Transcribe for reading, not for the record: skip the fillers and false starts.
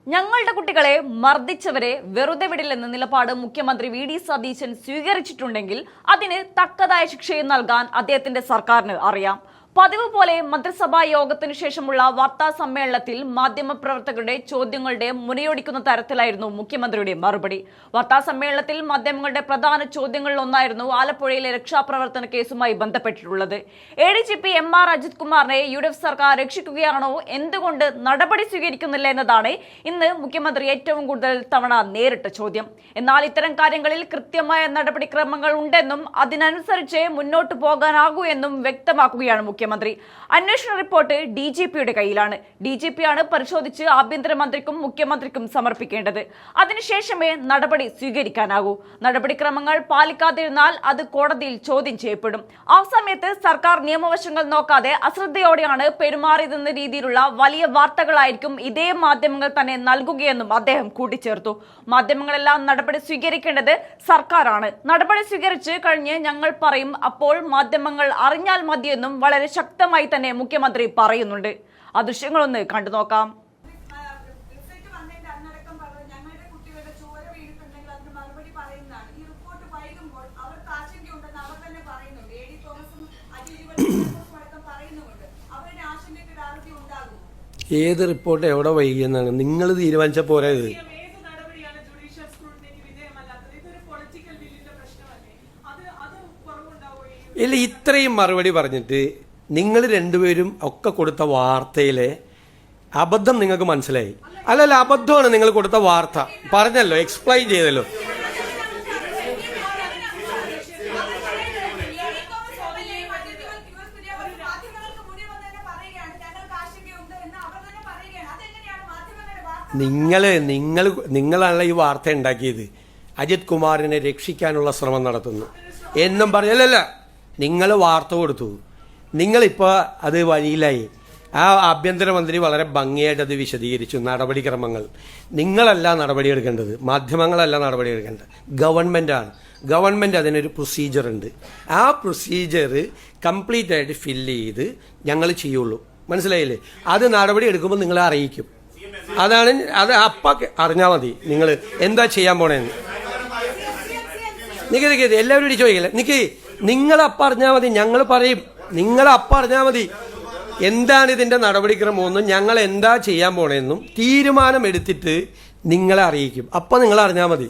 ഞങ്ങളുടെ കുട്ടികളെ മർദ്ദിച്ചവരെ വെറുതെ വിടില്ലെന്ന നിലപാട് മുഖ്യമന്ത്രി വി.ഡി. സതീശൻ സ്വീകരിച്ചിട്ടുണ്ടെങ്കിൽ അതിന് തക്കതായ ശിക്ഷയും നൽകാൻ അദ്ദേഹത്തിന്റെ സർക്കാരിന് അറിയാം. പതിവ് പോലെ മന്ത്രിസഭാ യോഗത്തിനു ശേഷമുള്ള വാർത്താ സമ്മേളനത്തിൽ മാധ്യമപ്രവർത്തകരുടെ ചോദ്യങ്ങളുടെ മുനയൊടിക്കുന്ന തരത്തിലായിരുന്നു മുഖ്യമന്ത്രിയുടെ മറുപടി. വാർത്താ സമ്മേളനത്തിൽ മാധ്യമങ്ങളുടെ പ്രധാന ചോദ്യങ്ങളിലൊന്നായിരുന്നു ആലപ്പുഴയിലെ രക്ഷാപ്രവർത്തന കേസുമായി ബന്ധപ്പെട്ടിട്ടുള്ളത്. ADGP MR അജിത് കുമാറിനെ UDF സർക്കാർ രക്ഷിക്കുകയാണോ, എന്തുകൊണ്ട് നടപടി സ്വീകരിക്കുന്നില്ല എന്നതാണ് ഇന്ന് മുഖ്യമന്ത്രി ഏറ്റവും കൂടുതൽ തവണ നേരിട്ട ചോദ്യം. എന്നാൽ ഇത്തരം കാര്യങ്ങളിൽ കൃത്യമായ നടപടിക്രമങ്ങൾ ഉണ്ടെന്നും അതിനനുസരിച്ച് മുന്നോട്ട് പോകാനാകൂ എന്നും വ്യക്തമാക്കുകയാണ് മുഖ്യമന്ത്രി. അന്വേഷണ റിപ്പോർട്ട് DGPയുടെ കയ്യിലാണ്. DGPയാണ് പരിശോധിച്ച് ആഭ്യന്തരമന്ത്രിക്കും മുഖ്യമന്ത്രിക്കും സമർപ്പിക്കേണ്ടത്. അതിനുശേഷമേ നടപടി സ്വീകരിക്കാനാകൂ. നടപടിക്രമങ്ങൾ പാലിക്കാതിരുന്നാൽ അത് കോടതിയിൽ ചോദ്യം ചെയ്യപ്പെടും. ആ സമയത്ത് സർക്കാർ നിയമവശങ്ങൾ നോക്കാതെ അശ്രദ്ധയോടെയാണ് പെരുമാറിയതെന്ന രീതിയിലുള്ള വലിയ വാർത്തകളായിരിക്കും ഇതേ മാധ്യമങ്ങൾ തന്നെ നൽകുകയെന്നും അദ്ദേഹം കൂട്ടിച്ചേർത്തു. മാധ്യമങ്ങളെല്ലാം നടപടി സ്വീകരിക്കേണ്ടത് സർക്കാരാണ്. നടപടി സ്വീകരിച്ച് കഴിഞ്ഞ് ഞങ്ങൾ പറയും, അപ്പോൾ മാധ്യമങ്ങൾ അറിഞ്ഞാൽ മതിയെന്നും വളരെ ശക്തമായി തന്നെ മുഖ്യമന്ത്രി പറയുന്നുണ്ട്. ആ ദൃശ്യങ്ങളൊന്ന് കണ്ടു നോക്കാം. ഏത് റിപ്പോർട്ട് എവിടെ വൈകിയെന്നാണ് നിങ്ങൾ തീരുമാനിച്ച പോരാ? ഇത് ഇല്ല, ഇത്രയും മറുപടി പറഞ്ഞിട്ട് നിങ്ങൾ രണ്ടുപേരും ഒക്കെ കൊടുത്ത വാർത്തയിലെ അബദ്ധം നിങ്ങൾക്ക് മനസ്സിലായി. അല്ലല്ല, അബദ്ധമാണ് നിങ്ങൾ കൊടുത്ത വാർത്ത. പറഞ്ഞല്ലോ, എക്സ്പ്ലെയിൻ ചെയ്തല്ലോ. നിങ്ങളാണല്ലോ ഈ വാർത്ത ഉണ്ടാക്കിയത്. അജിത് കുമാറിനെ രക്ഷിക്കാനുള്ള ശ്രമം നടത്തുന്നു എന്നും പറഞ്ഞല്ല. നിങ്ങൾ വാർത്ത കൊടുത്തു. നിങ്ങളിപ്പോൾ അത് വഴിയിലായി. ആ ആഭ്യന്തരമന്ത്രി വളരെ ഭംഗിയായിട്ട് അത് വിശദീകരിച്ചു. നടപടിക്രമങ്ങൾ നിങ്ങളല്ല നടപടിയെടുക്കേണ്ടത്, മാധ്യമങ്ങളല്ല നടപടിയെടുക്കേണ്ടത്, ഗവൺമെൻറ്റാണ്. ഗവൺമെൻറ് അതിനൊരു പ്രൊസീജിയർ ഉണ്ട്. ആ പ്രൊസീജിയർ കംപ്ലീറ്റ് ആയിട്ട് ഫില്ല് ചെയ്ത് ഞങ്ങൾ ചെയ്യുള്ളൂ. മനസ്സിലായില്ലേ? അത് നടപടി എടുക്കുമ്പോൾ നിങ്ങളെ അറിയിക്കും. അതാണ് അത്. അപ്പം അറിഞ്ഞാൽ മതി നിങ്ങൾ എന്താ ചെയ്യാൻ പോണേന്ന്. നിക്ക് എല്ലാവരും ചോദിക്കില്ല. നിങ്ങളപ്പം അറിഞ്ഞാൽ മതി, ഞങ്ങൾ പറയും. നിങ്ങളപ്പം അറിഞ്ഞാൽ മതി എന്താണ് ഇതിൻ്റെ നടപടിക്രമമെന്നും ഞങ്ങൾ എന്താ ചെയ്യാൻ പോണേന്നും തീരുമാനം എടുത്തിട്ട് നിങ്ങളെ അറിയിക്കും. അപ്പം നിങ്ങൾ അറിഞ്ഞാൽ മതി.